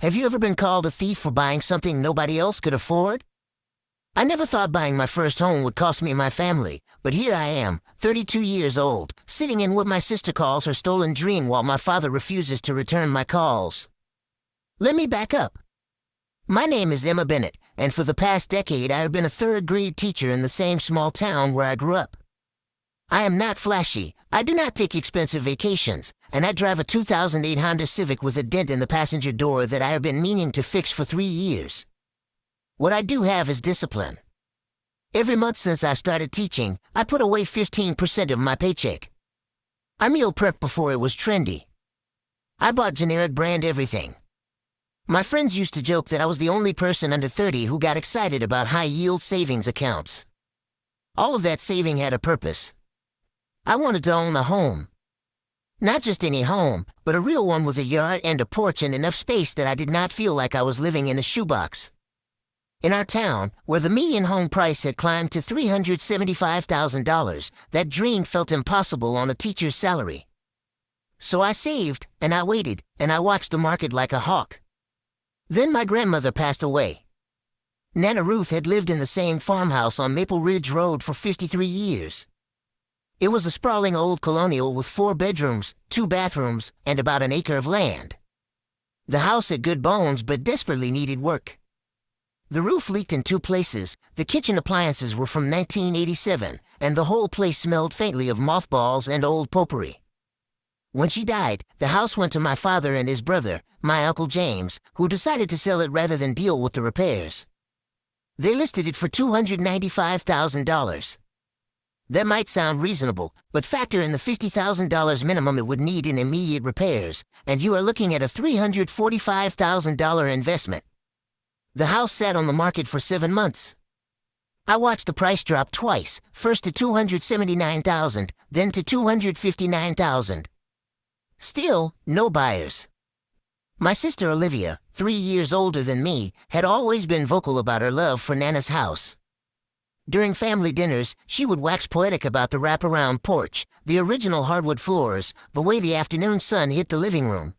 Have you ever been called a thief for buying something nobody else could afford? I never thought buying my first home would cost me and my family, but here I am, 32 years old, sitting in what my sister calls her stolen dream while my father refuses to return my calls. Let me back up. My name is Emma Bennett, and for the past decade I have been a third-grade teacher in the same small town where I grew up. I am not flashy, I do not take expensive vacations, and I drive a 2008 Honda Civic with a dent in the passenger door that I have been meaning to fix for 3 years. What I do have is discipline. Every month since I started teaching, I put away 15% of my paycheck. I meal prepped before it was trendy. I bought generic brand everything. My friends used to joke that I was the only person under 30 who got excited about high-yield savings accounts. All of that saving had a purpose. I wanted to own a home. Not just any home, but a real one with a yard and a porch and enough space that I did not feel like I was living in a shoebox. In our town, where the median home price had climbed to $375,000, that dream felt impossible on a teacher's salary. So I saved, and I waited, and I watched the market like a hawk. Then my grandmother passed away. Nana Ruth had lived in the same farmhouse on Maple Ridge Road for 53 years. It was a sprawling old colonial with 4 bedrooms, 2 bathrooms, and about an acre of land. The house had good bones but desperately needed work. The roof leaked in 2 places, the kitchen appliances were from 1987, and the whole place smelled faintly of mothballs and old potpourri. When she died, the house went to my father and his brother, my Uncle James, who decided to sell it rather than deal with the repairs. They listed it for $295,000. That might sound reasonable, but factor in the $50,000 minimum it would need in immediate repairs, and you are looking at a $345,000 investment. The house sat on the market for 7 months. I watched the price drop twice, first to $279,000, then to $259,000. Still, no buyers. My sister Olivia, 3 years older than me, had always been vocal about her love for Nana's house. During family dinners, she would wax poetic about the wraparound porch, the original hardwood floors, the way the afternoon sun hit the living room.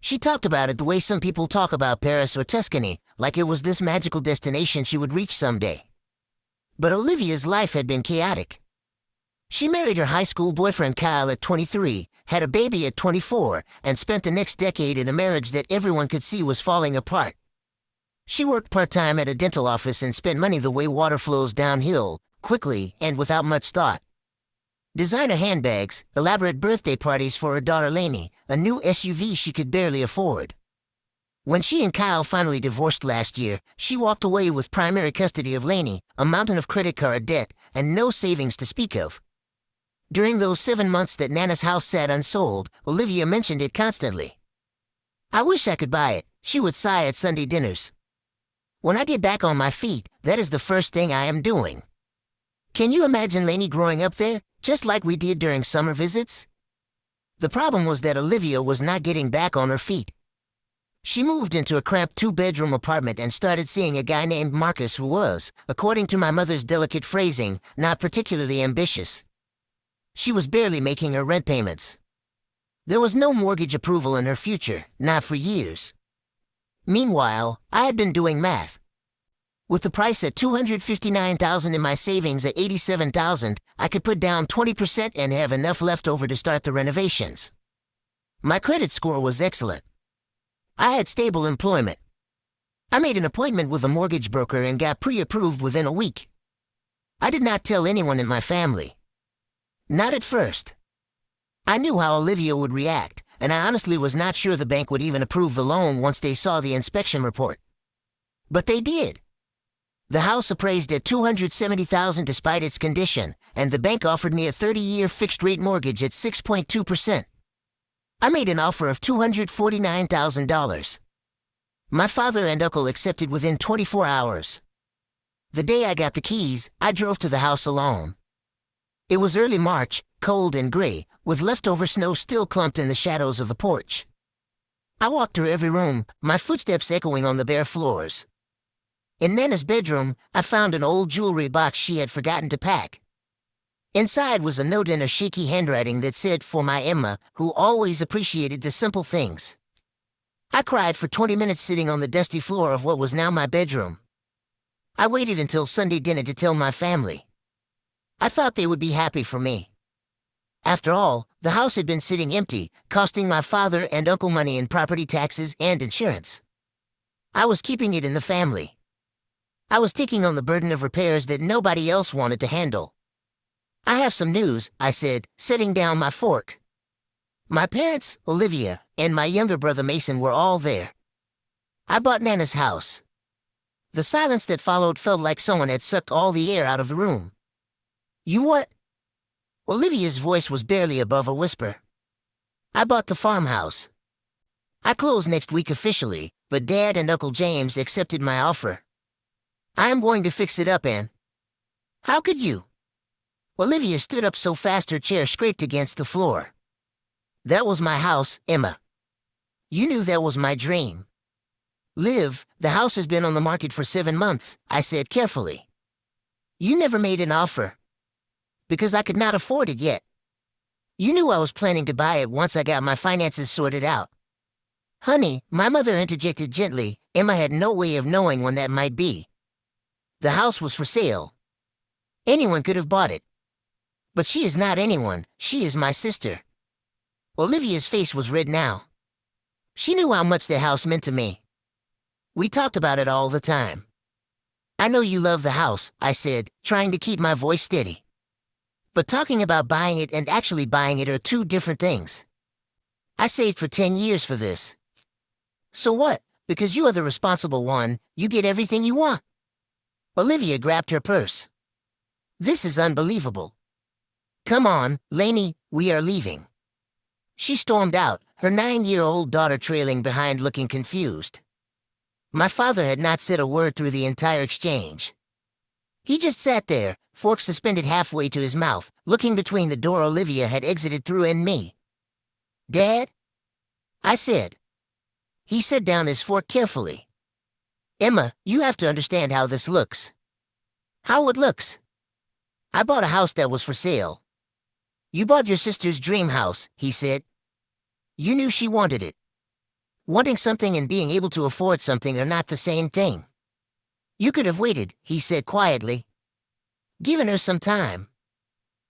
She talked about it the way some people talk about Paris or Tuscany, like it was this magical destination she would reach someday. But Olivia's life had been chaotic. She married her high school boyfriend Kyle at 23, had a baby at 24, and spent the next decade in a marriage that everyone could see was falling apart. She worked part-time at a dental office and spent money the way water flows downhill, quickly and without much thought. Designer handbags, elaborate birthday parties for her daughter Lainey, a new SUV she could barely afford. When she and Kyle finally divorced last year, she walked away with primary custody of Lainey, a mountain of credit card debt, and no savings to speak of. During those 7 months that Nana's house sat unsold, Olivia mentioned it constantly. "I wish I could buy it," she would sigh at Sunday dinners. "When I get back on my feet, that is the first thing I am doing." Can you imagine Lainey growing up there, just like we did during summer visits? The problem was that Olivia was not getting back on her feet. She moved into a cramped 2-bedroom apartment and started seeing a guy named Marcus who was, according to my mother's delicate phrasing, not particularly ambitious. She was barely making her rent payments. There was no mortgage approval in her future, not for years. Meanwhile, I had been doing math. With the price at $259,000 and my savings at $87,000, I could put down 20% and have enough left over to start the renovations. My credit score was excellent. I had stable employment. I made an appointment with a mortgage broker and got pre-approved within a week. I did not tell anyone in my family. Not at first. I knew how Olivia would react, and I honestly was not sure the bank would even approve the loan once they saw the inspection report. But they did. The house appraised at $270,000 despite its condition, and the bank offered me a 30-year fixed-rate mortgage at 6.2%. I made an offer of $249,000. My father and uncle accepted within 24 hours. The day I got the keys, I drove to the house alone. It was early March, cold and gray, with leftover snow still clumped in the shadows of the porch. I walked through every room, my footsteps echoing on the bare floors. In Nana's bedroom, I found an old jewelry box she had forgotten to pack. Inside was a note in a shaky handwriting that said, "For my Emma, who always appreciated the simple things." I cried for 20 minutes sitting on the dusty floor of what was now my bedroom. I waited until Sunday dinner to tell my family. I thought they would be happy for me. After all, the house had been sitting empty, costing my father and uncle money in property taxes and insurance. I was keeping it in the family. I was taking on the burden of repairs that nobody else wanted to handle. I have some news, I said, setting down my fork. My parents, Olivia, and my younger brother Mason were all there. I bought Nana's house. The silence that followed felt like someone had sucked all the air out of the room. You what? Olivia's voice was barely above a whisper. I bought the farmhouse. I close next week officially, but Dad and Uncle James accepted my offer. I am going to fix it up, Anne. How could you? Olivia stood up so fast her chair scraped against the floor. That was my house, Emma. You knew that was my dream. Liv, the house has been on the market for 7 months, I said carefully. You never made an offer. Because I could not afford it yet. You knew I was planning to buy it once I got my finances sorted out. Honey, my mother interjected gently. Emma had no way of knowing when that might be. The house was for sale. Anyone could have bought it. But she is not anyone, she is my sister. Olivia's face was red now. She knew how much the house meant to me. We talked about it all the time. I know you love the house, I said, trying to keep my voice steady. But talking about buying it and actually buying it are two different things. I saved for 10 years for this. So what? Because you are the responsible one, you get everything you want. Olivia grabbed her purse. This is unbelievable. Come on, Lainey, we are leaving. She stormed out, her 9-year-old daughter trailing behind looking confused. My father had not said a word through the entire exchange. He just sat there, fork suspended halfway to his mouth, looking between the door Olivia had exited through and me. Dad? I said. He set down his fork carefully. Emma, you have to understand how this looks. How it looks? I bought a house that was for sale. You bought your sister's dream house, he said. You knew she wanted it. Wanting something and being able to afford something are not the same thing. You could have waited, he said quietly. Given her some time.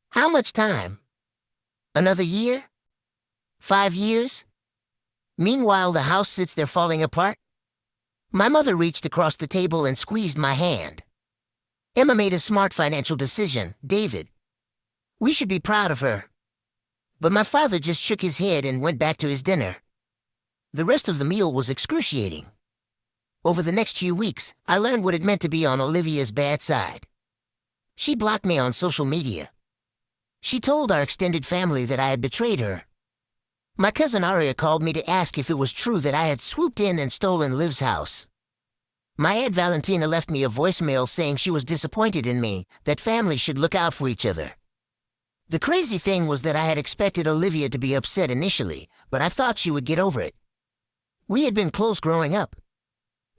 How much time? Another year? 5 years? Meanwhile, the house sits there falling apart? My mother reached across the table and squeezed my hand. Emma made a smart financial decision, David. We should be proud of her. But my father just shook his head and went back to his dinner. The rest of the meal was excruciating. Over the next few weeks, I learned what it meant to be on Olivia's bad side. She blocked me on social media. She told our extended family that I had betrayed her. My cousin Aria called me to ask if it was true that I had swooped in and stolen Liv's house. My Aunt Valentina left me a voicemail saying she was disappointed in me, that families should look out for each other. The crazy thing was that I had expected Olivia to be upset initially, but I thought she would get over it. We had been close growing up.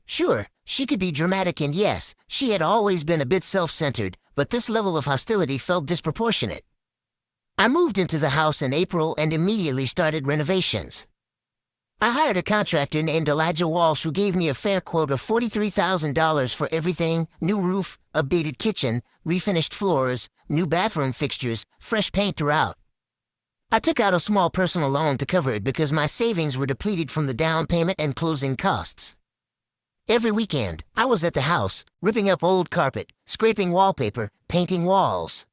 Sure, she could be dramatic and yes, she had always been a bit self-centered, but this level of hostility felt disproportionate. I moved into the house in April and immediately started renovations. I hired a contractor named Elijah Walsh who gave me a fair quote of $43,000 for everything: new roof, updated kitchen, refinished floors, new bathroom fixtures, fresh paint throughout. I took out a small personal loan to cover it because my savings were depleted from the down payment and closing costs. Every weekend, I was at the house, ripping up old carpet, scraping wallpaper, painting walls.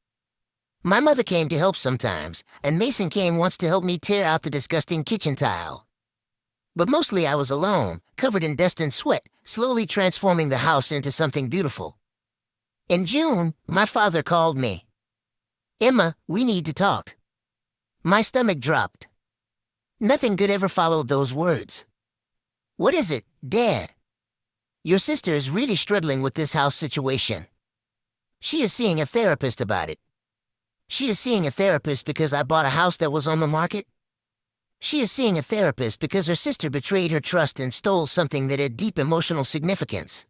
My mother came to help sometimes, and Mason came once to help me tear out the disgusting kitchen tile. But mostly I was alone, covered in dust and sweat, slowly transforming the house into something beautiful. In June, my father called me. Emma, we need to talk. My stomach dropped. Nothing good ever followed those words. What is it, Dad? Your sister is really struggling with this house situation. She is seeing a therapist about it. She is seeing a therapist because I bought a house that was on the market. She is seeing a therapist because her sister betrayed her trust and stole something that had deep emotional significance.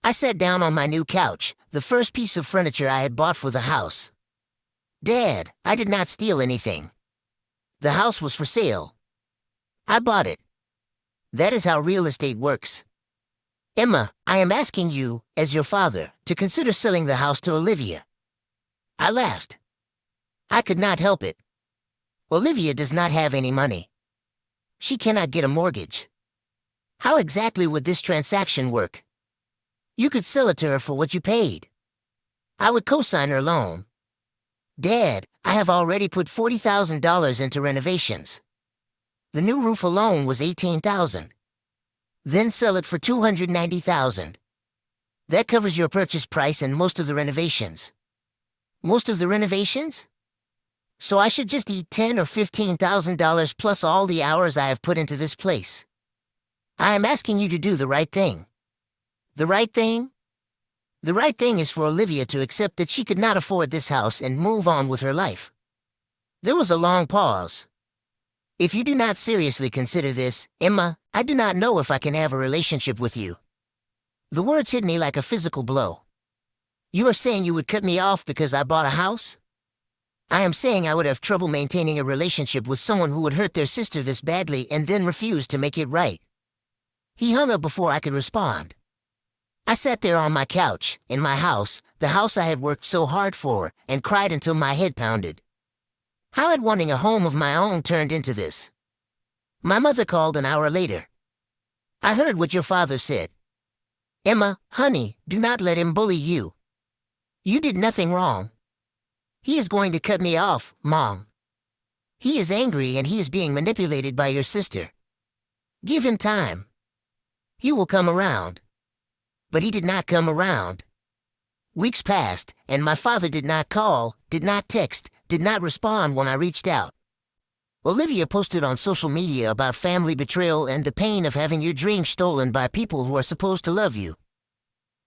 I sat down on my new couch, the first piece of furniture I had bought for the house. Dad, I did not steal anything. The house was for sale. I bought it. That is how real estate works. Emma, I am asking you, as your father, to consider selling the house to Olivia. I laughed. I could not help it. Olivia does not have any money. She cannot get a mortgage. How exactly would this transaction work? You could sell it to her for what you paid. I would co-sign her loan. Dad, I have already put $40,000 into renovations. The new roof alone was $18,000. Then sell it for $290,000. That covers your purchase price and most of the renovations. Most of the renovations? So I should just eat $10,000 or $15,000 plus all the hours I have put into this place. I am asking you to do the right thing. The right thing? The right thing is for Olivia to accept that she could not afford this house and move on with her life. There was a long pause. If you do not seriously consider this, Emma, I do not know if I can have a relationship with you. The words hit me like a physical blow. You are saying you would cut me off because I bought a house? I am saying I would have trouble maintaining a relationship with someone who would hurt their sister this badly and then refuse to make it right. He hung up before I could respond. I sat there on my couch, in my house, the house I had worked so hard for, and cried until my head pounded. How had wanting a home of my own turned into this? My mother called an hour later. I heard what your father said. Emma, honey, do not let him bully you. You did nothing wrong. He is going to cut me off, Mom. He is angry and he is being manipulated by your sister. Give him time. He will come around. But he did not come around. Weeks passed, and my father did not call, did not text, did not respond when I reached out. Olivia posted on social media about family betrayal and the pain of having your dreams stolen by people who are supposed to love you.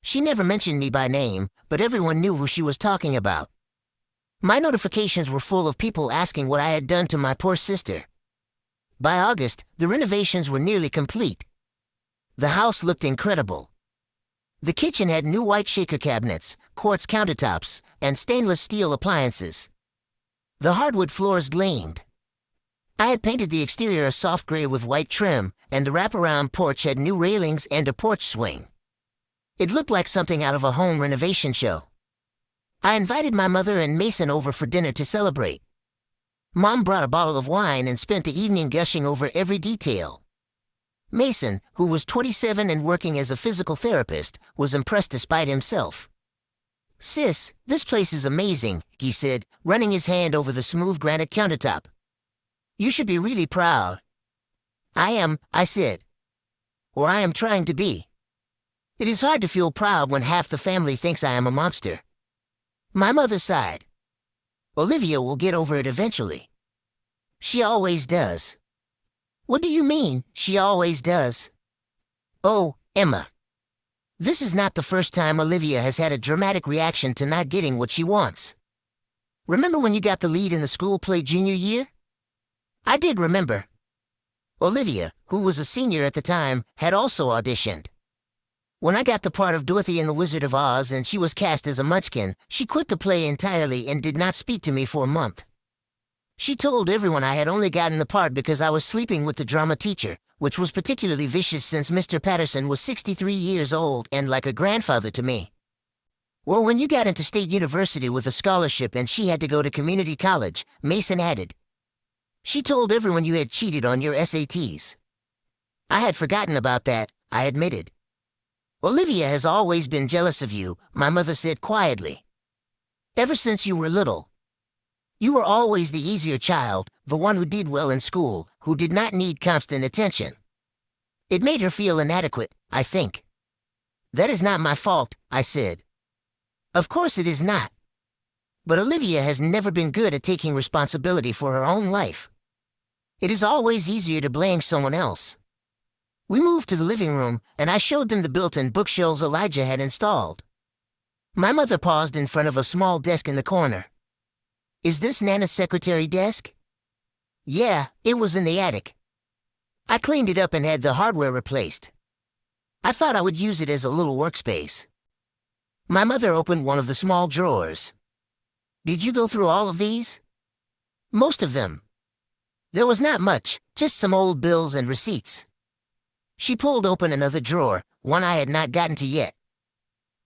She never mentioned me by name, but everyone knew who she was talking about. My notifications were full of people asking what I had done to my poor sister. By August, the renovations were nearly complete. The house looked incredible. The kitchen had new white shaker cabinets, quartz countertops, and stainless steel appliances. The hardwood floors gleamed. I had painted the exterior a soft gray with white trim, and the wraparound porch had new railings and a porch swing. It looked like something out of a home renovation show. I invited my mother and Mason over for dinner to celebrate. Mom brought a bottle of wine and spent the evening gushing over every detail. Mason, who was 27 and working as a physical therapist, was impressed despite himself. Sis, this place is amazing, he said, running his hand over the smooth granite countertop. You should be really proud. I am, I said. Or I am trying to be. It is hard to feel proud when half the family thinks I am a monster. My mother sighed. Olivia will get over it eventually. She always does. What do you mean, she always does? Oh, Emma. This is not the first time Olivia has had a dramatic reaction to not getting what she wants. Remember when you got the lead in the school play junior year? I did remember. Olivia, who was a senior at the time, had also auditioned. When I got the part of Dorothy in The Wizard of Oz and she was cast as a munchkin, she quit the play entirely and did not speak to me for a month. She told everyone I had only gotten the part because I was sleeping with the drama teacher, which was particularly vicious since Mr. Patterson was 63 years old and like a grandfather to me. Well, when you got into state university with a scholarship and she had to go to community college, Mason added. She told everyone you had cheated on your SATs. I had forgotten about that, I admitted. Olivia has always been jealous of you, my mother said quietly. Ever since you were little. You were always the easier child, the one who did well in school, who did not need constant attention. It made her feel inadequate, I think. That is not my fault, I said. Of course it is not. But Olivia has never been good at taking responsibility for her own life. It is always easier to blame someone else. We moved to the living room, and I showed them the built-in bookshelves Elijah had installed. My mother paused in front of a small desk in the corner. Is this Nana's secretary desk? Yeah, it was in the attic. I cleaned it up and had the hardware replaced. I thought I would use it as a little workspace. My mother opened one of the small drawers. Did you go through all of these? Most of them. There was not much, just some old bills and receipts. She pulled open another drawer, one I had not gotten to yet.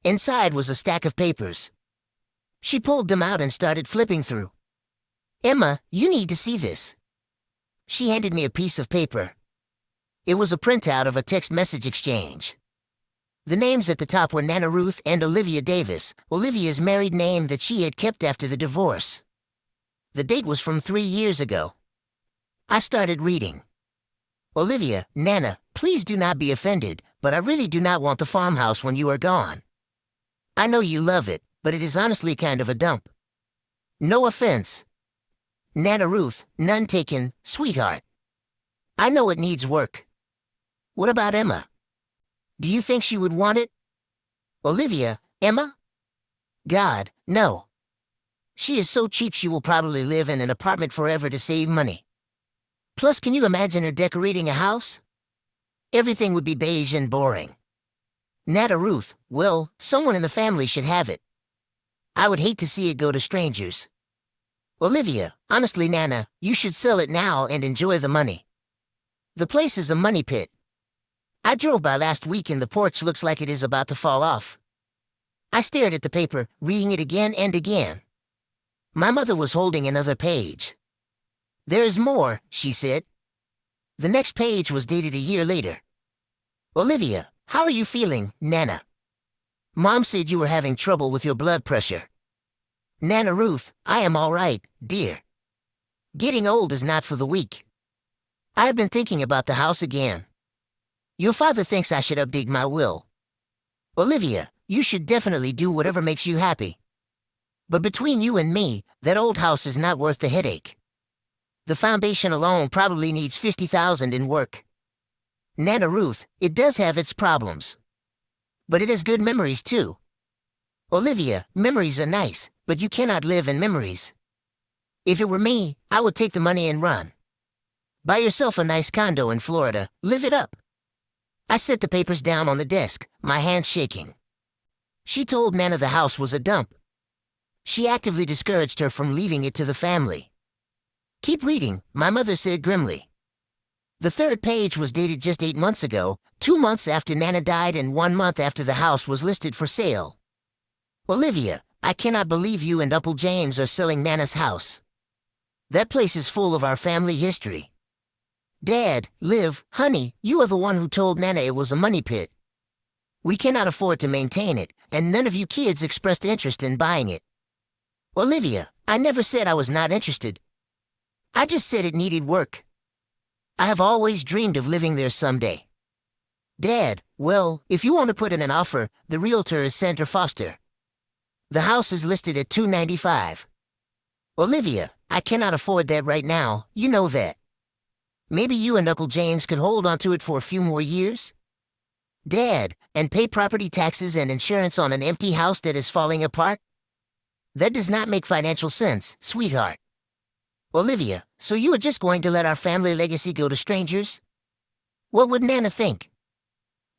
Inside was a stack of papers. She pulled them out and started flipping through. "Emma, you need to see this." She handed me a piece of paper. It was a printout of a text message exchange. The names at the top were Nana Ruth and Olivia Davis, Olivia's married name that she had kept after the divorce. The date was from 3 years ago. I started reading. "Olivia, Nana, please do not be offended, but I really do not want the farmhouse when you are gone. I know you love it, but it is honestly kind of a dump. No offense. Nana Ruth, none taken, sweetheart. I know it needs work. What about Emma? Do you think she would want it? Olivia, Emma? God, no. She is so cheap she will probably live in an apartment forever to save money. Plus, can you imagine her decorating a house? Everything would be beige and boring. Nana Ruth, well, someone in the family should have it. I would hate to see it go to strangers. Olivia, honestly, Nana, you should sell it now and enjoy the money. The place is a money pit. I drove by last week and the porch looks like it is about to fall off. I stared at the paper, reading it again and again. My mother was holding another page. "There is more," she said. The next page was dated a year later. "Olivia, how are you feeling, Nana? Mom said you were having trouble with your blood pressure. Nana Ruth, I am all right, dear. Getting old is not for the weak. I have been thinking about the house again. Your father thinks I should update my will. Olivia, you should definitely do whatever makes you happy. But between you and me, that old house is not worth the headache. The foundation alone probably needs $50,000 in work. Nana Ruth, it does have its problems. But it has good memories too. Olivia, memories are nice, but you cannot live in memories. If it were me, I would take the money and run. Buy yourself a nice condo in Florida, live it up." I set the papers down on the desk, my hands shaking. She told Nana the house was a dump. She actively discouraged her from leaving it to the family. "Keep reading," my mother said grimly. The third page was dated just 8 months ago, 2 months after Nana died and 1 month after the house was listed for sale. "Olivia, I cannot believe you and Uncle James are selling Nana's house. That place is full of our family history. Dad, Liv, honey, you are the one who told Nana it was a money pit. We cannot afford to maintain it, and none of you kids expressed interest in buying it. Olivia, I never said I was not interested. I just said it needed work. I have always dreamed of living there someday. Dad, well, if you want to put in an offer, the realtor is Sandra Foster. The house is listed at $295. Olivia, I cannot afford that right now, you know that. Maybe you and Uncle James could hold on to it for a few more years? Dad, and pay property taxes and insurance on an empty house that is falling apart? That does not make financial sense, sweetheart. Olivia, so you are just going to let our family legacy go to strangers? What would Nana think?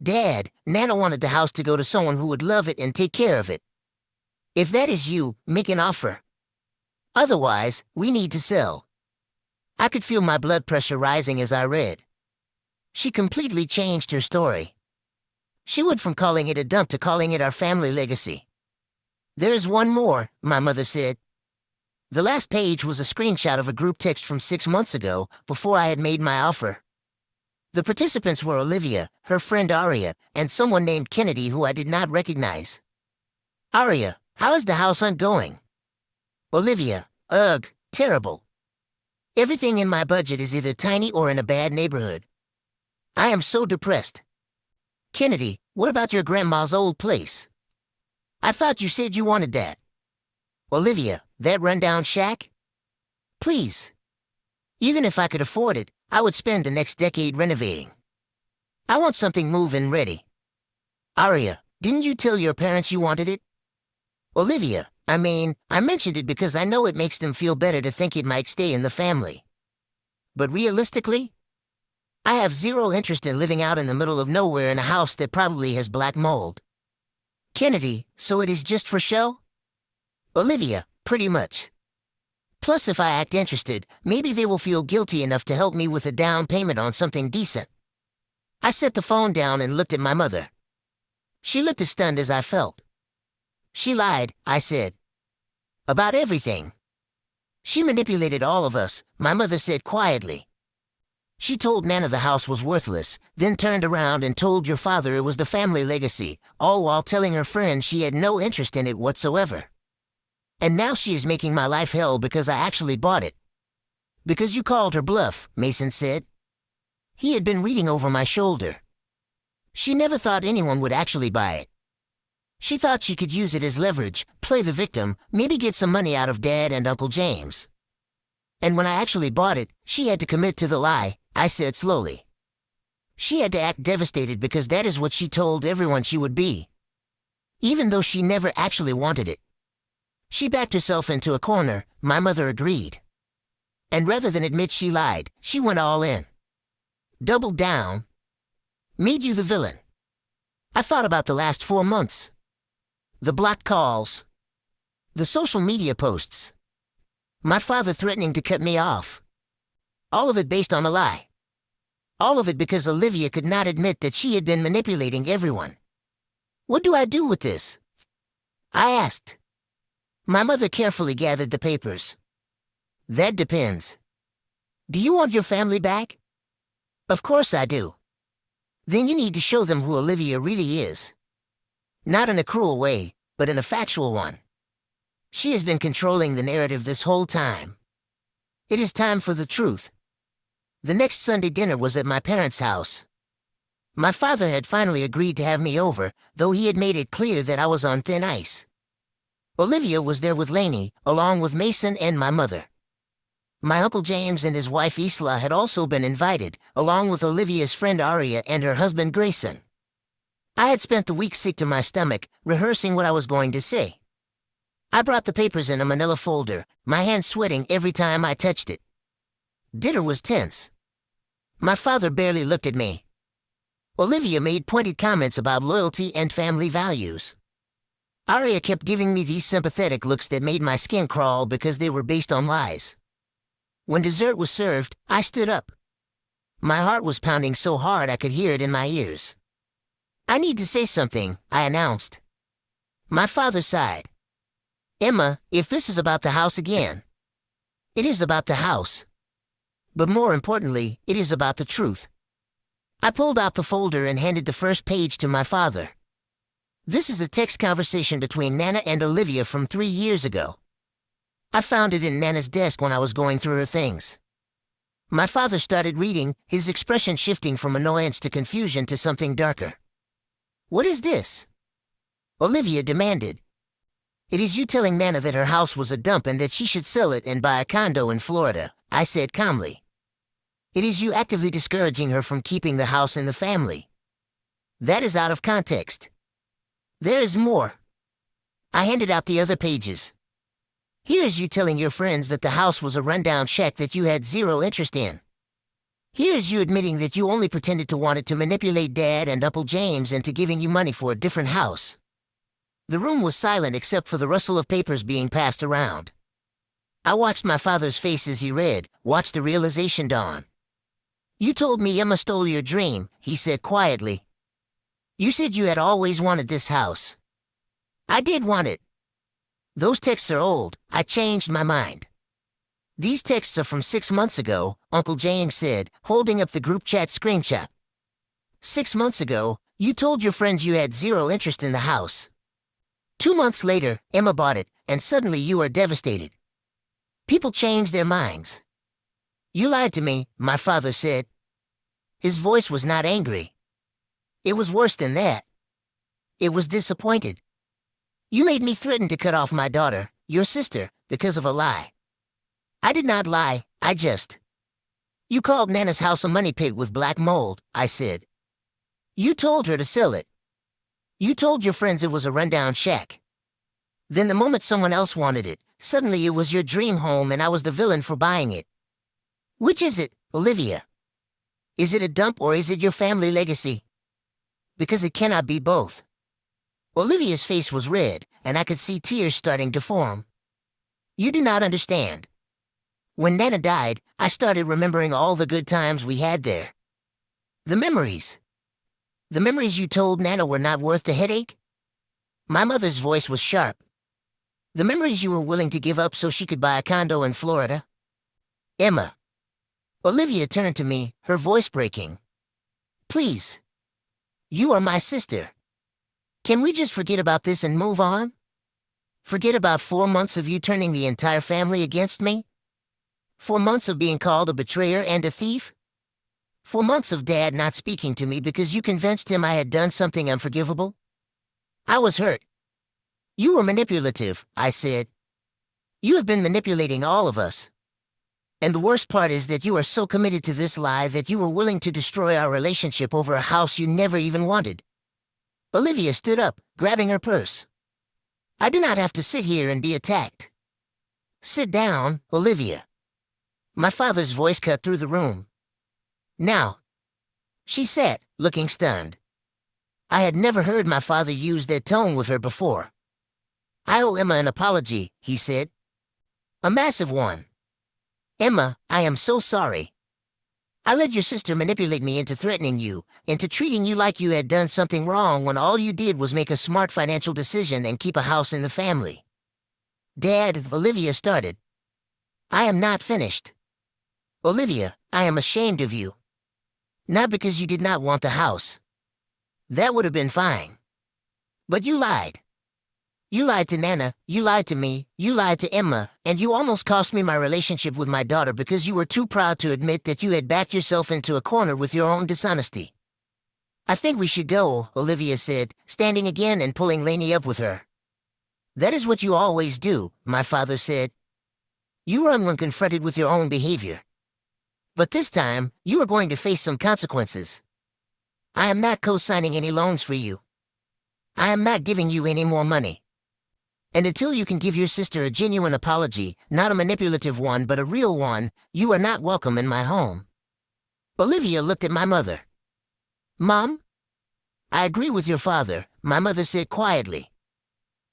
Dad, Nana wanted the house to go to someone who would love it and take care of it. If that is you, make an offer. Otherwise, we need to sell." I could feel my blood pressure rising as I read. She completely changed her story. She went from calling it a dump to calling it our family legacy. "There is one more," my mother said. The last page was a screenshot of a group text from 6 months ago, before I had made my offer. The participants were Olivia, her friend Aria, and someone named Kennedy who I did not recognize. "Aria, how is the house hunt going?" Olivia, "Ugh, terrible. Everything in my budget is either tiny or in a bad neighborhood. I am so depressed." Kennedy, "What about your grandma's old place? I thought you said you wanted that." Olivia, "That rundown shack? Please. Even if I could afford it, I would spend the next decade renovating. I want something move-in ready." Aria, "Didn't you tell your parents you wanted it?" Olivia, I mentioned it because I know it makes them feel better to think it might stay in the family. But realistically, I have zero interest in living out in the middle of nowhere in a house that probably has black mold. Kennedy, "So it is just for show?" Olivia, "Pretty much. Plus, if I act interested, maybe they will feel guilty enough to help me with a down payment on something decent." I set the phone down and looked at my mother. She looked as stunned as I felt. She lied, I said. About everything. She manipulated all of us, my mother said quietly. She told Nana the house was worthless, then turned around and told your father it was the family legacy, all while telling her friends she had no interest in it whatsoever. And now she is making my life hell because I actually bought it. Because you called her bluff, Mason said. He had been reading over my shoulder. She never thought anyone would actually buy it. She thought she could use it as leverage, play the victim, maybe get some money out of Dad and Uncle James. And when I actually bought it, she had to commit to the lie, I said slowly. She had to act devastated because that is what she told everyone she would be. Even though she never actually wanted it. She backed herself into a corner, my mother agreed. And rather than admit she lied, she went all in. Doubled down. Made you the villain. I thought about the last 4 months. The blocked calls. The social media posts. My father threatening to cut me off. All of it based on a lie. All of it because Olivia could not admit that she had been manipulating everyone. What do I do with this? I asked. My mother carefully gathered the papers. That depends. Do you want your family back? Of course I do. Then you need to show them who Olivia really is. Not in a cruel way, but in a factual one. She has been controlling the narrative this whole time. It is time for the truth. The next Sunday dinner was at my parents' house. My father had finally agreed to have me over, though he had made it clear that I was on thin ice. Olivia was there with Lainey, along with Mason and my mother. My Uncle James and his wife Isla had also been invited, along with Olivia's friend Aria and her husband Grayson. I had spent the week sick to my stomach, rehearsing what I was going to say. I brought the papers in a manila folder, my hands sweating every time I touched it. Dinner was tense. My father barely looked at me. Olivia made pointed comments about loyalty and family values. Aria kept giving me these sympathetic looks that made my skin crawl because they were based on lies. When dessert was served, I stood up. My heart was pounding so hard I could hear it in my ears. I need to say something, I announced. My father sighed. Emma, if this is about the house again. It is about the house. But more importantly, it is about the truth. I pulled out the folder and handed the first page to my father. This is a text conversation between Nana and Olivia from 3 years ago. I found it in Nana's desk when I was going through her things. My father started reading, his expression shifting from annoyance to confusion to something darker. What is this? Olivia demanded. It is you telling Nana that her house was a dump and that she should sell it and buy a condo in Florida, I said calmly. It is you actively discouraging her from keeping the house in the family. That is out of context. There is more. I handed out the other pages. Here is you telling your friends that the house was a rundown shack that you had zero interest in. Here is you admitting that you only pretended to want it to manipulate Dad and Uncle James into giving you money for a different house. The room was silent except for the rustle of papers being passed around. I watched my father's face as he read, watched the realization dawn. You told me Emma stole your dream, he said quietly. You said you had always wanted this house. I did want it. Those texts are old. I changed my mind. These texts are from 6 months ago, Uncle James said, holding up the group chat screenshot. 6 months ago, you told your friends you had zero interest in the house. 2 months later, Emma bought it, and suddenly you are devastated. People change their minds. You lied to me, my father said. His voice was not angry. It was worse than that. It was disappointed. You made me threaten to cut off my daughter, your sister, because of a lie. I did not lie, I just. You called Nana's house a money pit with black mold, I said. You told her to sell it. You told your friends it was a rundown shack. Then the moment someone else wanted it, suddenly it was your dream home and I was the villain for buying it. Which is it, Olivia? Is it a dump or is it your family legacy? Because it cannot be both. Olivia's face was red, and I could see tears starting to form. You do not understand. When Nana died, I started remembering all the good times we had there. The memories, The memories you told Nana were not worth the headache? My mother's voice was sharp. The memories you were willing to give up so she could buy a condo in Florida? Emma. Olivia turned to me, her voice breaking. Please. You are my sister. Can we just forget about this and move on? Forget about 4 months of you turning the entire family against me? 4 months of being called a betrayer and a thief? 4 months of Dad not speaking to me because you convinced him I had done something unforgivable? I was hurt. You were manipulative, I said. You have been manipulating all of us. And the worst part is that you are so committed to this lie that you were willing to destroy our relationship over a house you never even wanted. Olivia stood up, grabbing her purse. I do not have to sit here and be attacked. Sit down, Olivia. My father's voice cut through the room. Now, she sat, looking stunned. I had never heard my father use that tone with her before. I owe Emma an apology, he said. A massive one. Emma, I am so sorry. I let your sister manipulate me into threatening you, into treating you like you had done something wrong when all you did was make a smart financial decision and keep a house in the family. Dad, Olivia started. I am not finished. Olivia, I am ashamed of you. Not because you did not want the house. That would have been fine. But you lied. You lied to Nana, you lied to me, you lied to Emma, and you almost cost me my relationship with my daughter because you were too proud to admit that you had backed yourself into a corner with your own dishonesty. I think we should go, Olivia said, standing again and pulling Lainey up with her. That is what you always do, my father said. You run when confronted with your own behavior. But this time, you are going to face some consequences. I am not co-signing any loans for you. I am not giving you any more money. And until you can give your sister a genuine apology, not a manipulative one but a real one, you are not welcome in my home. Olivia looked at my mother. Mom? I agree with your father, my mother said quietly.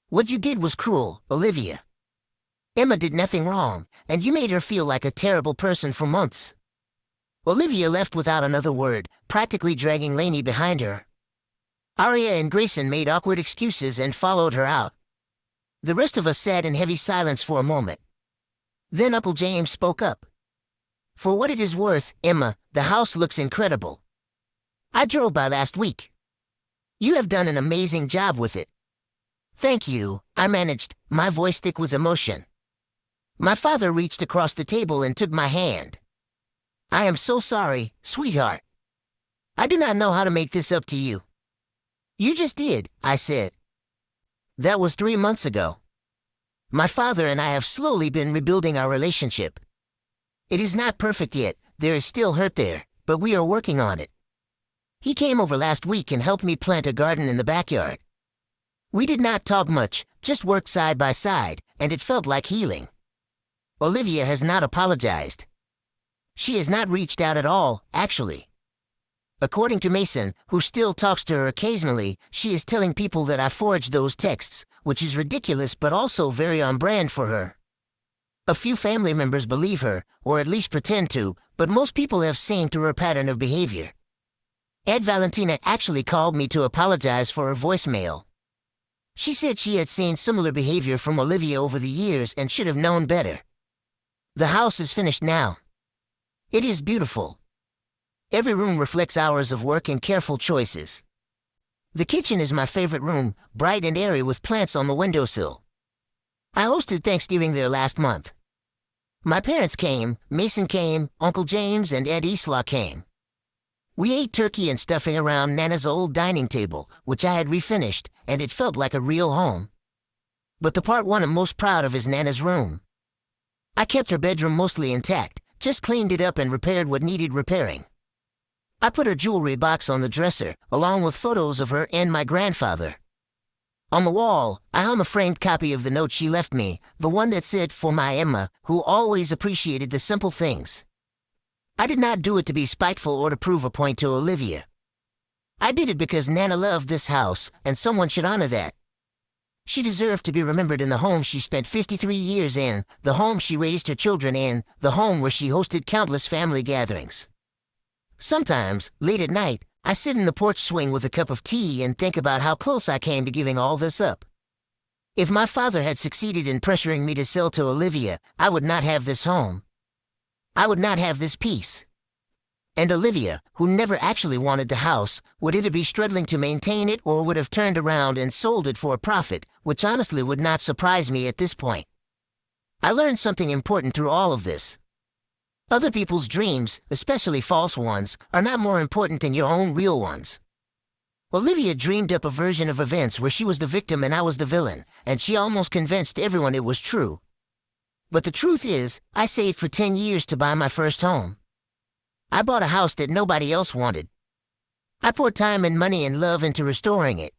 What you did was cruel, Olivia. Emma did nothing wrong, and you made her feel like a terrible person for months. Olivia left without another word, practically dragging Lainey behind her. Aria and Grayson made awkward excuses and followed her out. The rest of us sat in heavy silence for a moment. Then Uncle James spoke up. For what it is worth, Emma, the house looks incredible. I drove by last week. You have done an amazing job with it. Thank you, I managed, my voice thick with emotion. My father reached across the table and took my hand. I am so sorry, sweetheart. I do not know how to make this up to you. You just did, I said. That was 3 months ago. My father and I have slowly been rebuilding our relationship. It is not perfect yet, there is still hurt there, but we are working on it. He came over last week and helped me plant a garden in the backyard. We did not talk much, just worked side by side, and it felt like healing. Olivia has not apologized. She has not reached out at all, actually. According to Mason, who still talks to her occasionally, she is telling people that I forged those texts, which is ridiculous but also very on brand for her. A few family members believe her, or at least pretend to, but most people have seen through her pattern of behavior. Aunt Valentina actually called me to apologize for her voicemail. She said she had seen similar behavior from Olivia over the years and should have known better. The house is finished now. It is beautiful. Every room reflects hours of work and careful choices. The kitchen is my favorite room, bright and airy with plants on the windowsill. I hosted Thanksgiving there last month. My parents came, Mason came, Uncle James and Ed Isla came. We ate turkey and stuffing around Nana's old dining table, which I had refinished, and it felt like a real home. But the part one I'm most proud of is Nana's room. I kept her bedroom mostly intact, just cleaned it up and repaired what needed repairing. I put her jewelry box on the dresser, along with photos of her and my grandfather. On the wall, I hung a framed copy of the note she left me, the one that said, "For my Emma, who always appreciated the simple things." I did not do it to be spiteful or to prove a point to Olivia. I did it because Nana loved this house, and someone should honor that. She deserved to be remembered in the home she spent 53 years in, the home she raised her children in, the home where she hosted countless family gatherings. Sometimes, late at night, I sit in the porch swing with a cup of tea and think about how close I came to giving all this up. If my father had succeeded in pressuring me to sell to Olivia, I would not have this home. I would not have this peace. And Olivia, who never actually wanted the house, would either be struggling to maintain it or would have turned around and sold it for a profit, which honestly would not surprise me at this point. I learned something important through all of this. Other people's dreams, especially false ones, are not more important than your own real ones. Olivia dreamed up a version of events where she was the victim and I was the villain, and she almost convinced everyone it was true. But the truth is, I saved for 10 years to buy my first home. I bought a house that nobody else wanted. I poured time and money and love into restoring it.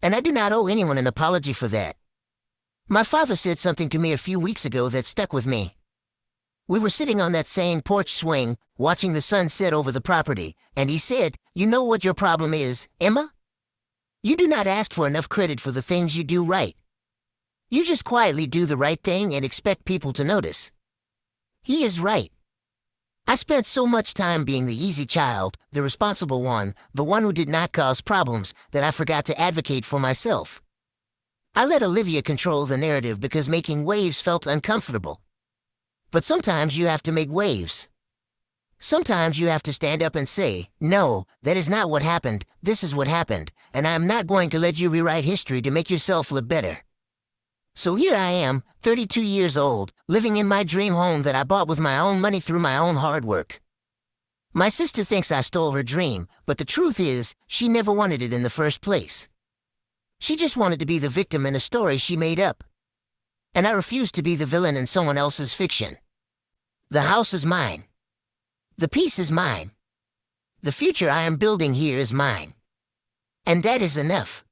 And I do not owe anyone an apology for that. My father said something to me a few weeks ago that stuck with me. We were sitting on that same porch swing, watching the sun set over the property, and he said, "You know what your problem is, Emma? You do not ask for enough credit for the things you do right. You just quietly do the right thing and expect people to notice." He is right. I spent so much time being the easy child, the responsible one, the one who did not cause problems, that I forgot to advocate for myself. I let Olivia control the narrative because making waves felt uncomfortable. But sometimes you have to make waves. Sometimes you have to stand up and say, "No, that is not what happened, this is what happened, and I am not going to let you rewrite history to make yourself look better." So here I am, 32 years old, living in my dream home that I bought with my own money through my own hard work. My sister thinks I stole her dream, but the truth is, she never wanted it in the first place. She just wanted to be the victim in a story she made up. And I refuse to be the villain in someone else's fiction. The house is mine. The peace is mine. The future I am building here is mine. And that is enough.